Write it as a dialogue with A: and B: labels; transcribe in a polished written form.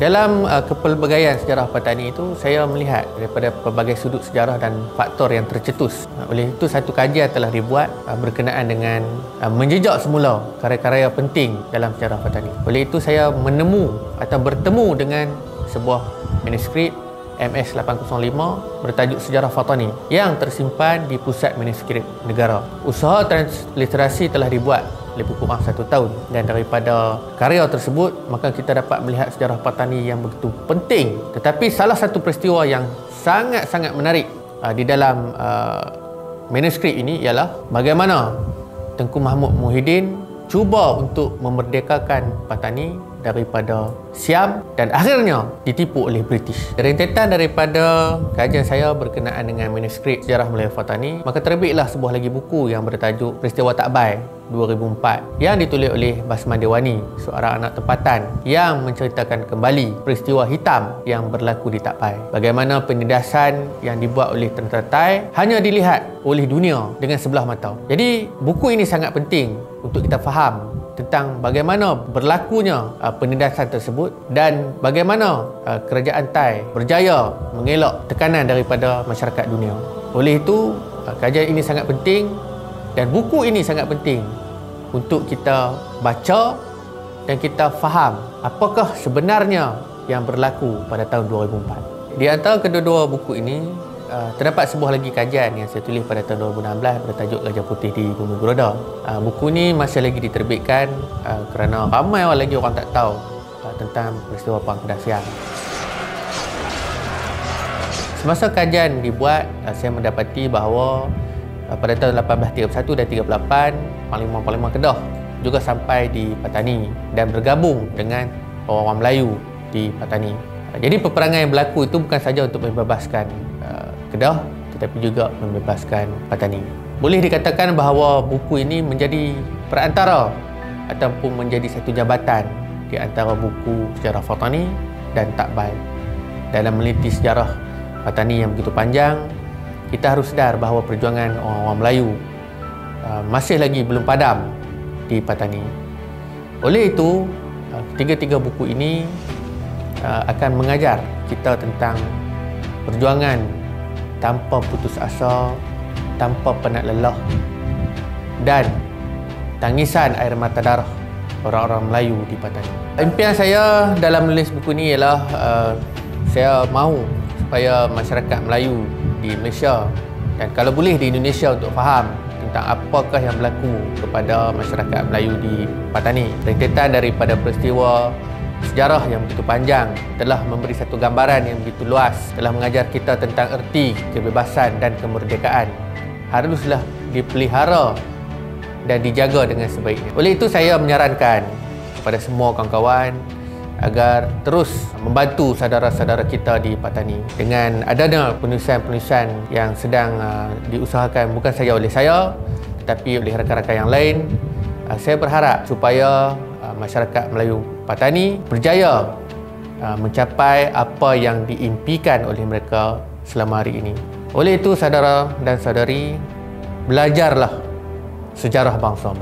A: Dalam kepelbagaian sejarah Patani itu, saya melihat daripada pelbagai sudut sejarah dan faktor yang tercetus. Oleh itu, satu kajian telah dibuat berkenaan dengan menjejak semula karya-karya penting dalam sejarah Patani. Oleh itu, saya bertemu dengan sebuah manuskrip MS805 bertajuk Sejarah Fatani yang tersimpan di Pusat Manuskrip Negara. Usaha transliterasi telah dibuat lebih kurang 1 tahun, dan daripada karya tersebut maka kita dapat melihat sejarah Patani yang begitu penting. Tetapi salah satu peristiwa yang sangat-sangat menarik di dalam manuskrip ini ialah bagaimana Tengku Mahmud Muhyiddin cuba untuk memerdekakan Patani daripada Siam dan akhirnya ditipu oleh British. Rentetan daripada kajian saya berkenaan dengan manuskrip sejarah Melayu Fatani, maka terbitlah sebuah lagi buku yang bertajuk Peristiwa Takbai 2004 yang ditulis oleh Basman Dewani, seorang anak tempatan yang menceritakan kembali peristiwa hitam yang berlaku di Takbai. Bagaimana penindasan yang dibuat oleh tentera Thai hanya dilihat oleh dunia dengan sebelah mata. Jadi buku ini sangat penting untuk kita faham tentang bagaimana berlakunya penindasan tersebut dan bagaimana kerajaan Thai berjaya mengelak tekanan daripada masyarakat dunia. Oleh itu, kajian ini sangat penting dan buku ini sangat penting untuk kita baca dan kita faham apakah sebenarnya yang berlaku pada tahun 2004. Di antara kedua-dua buku ini, terdapat sebuah lagi kajian yang saya tulis pada tahun 2016 bertajuk Gajah Putih di Bumi Beroda. Buku ni masih lagi diterbitkan kerana ramai lagi orang tak tahu tentang peristiwa Perang Kedah Siam. Semasa kajian dibuat, saya mendapati bahawa pada tahun 1831 dan 38 Panglima Kedah juga sampai di Patani dan bergabung dengan orang-orang Melayu di Patani. Jadi peperangan yang berlaku itu bukan saja untuk membebaskan Kedah tetapi juga membebaskan Patani. Boleh dikatakan bahawa buku ini menjadi perantara ataupun menjadi satu jabatan di antara buku sejarah Fatani dan Takbai. Dalam meneliti sejarah Patani yang begitu panjang, kita harus sedar bahawa perjuangan orang-orang Melayu masih lagi belum padam di Patani. Oleh itu, ketiga-tiga buku ini akan mengajar kita tentang perjuangan tanpa putus asa, tanpa penat lelah dan tangisan air mata darah orang-orang Melayu di Patani. Impian saya dalam menulis buku ini ialah saya mahu supaya masyarakat Melayu di Malaysia dan kalau boleh di Indonesia untuk faham tentang apakah yang berlaku kepada masyarakat Melayu di Patani. Rentetan daripada peristiwa sejarah yang begitu panjang telah memberi satu gambaran yang begitu luas, telah mengajar kita tentang erti kebebasan dan kemerdekaan. Haruslah dipelihara dan dijaga dengan sebaiknya. Oleh itu saya menyarankan kepada semua kawan-kawan agar terus membantu saudara-saudara kita di Patani dengan adanya penulisan-penulisan yang sedang diusahakan bukan saja oleh saya tetapi oleh rakan-rakan yang lain. Saya berharap supaya masyarakat Melayu Patani berjaya mencapai apa yang diimpikan oleh mereka selama hari ini. Oleh itu, saudara dan saudari, belajarlah sejarah bangsamu.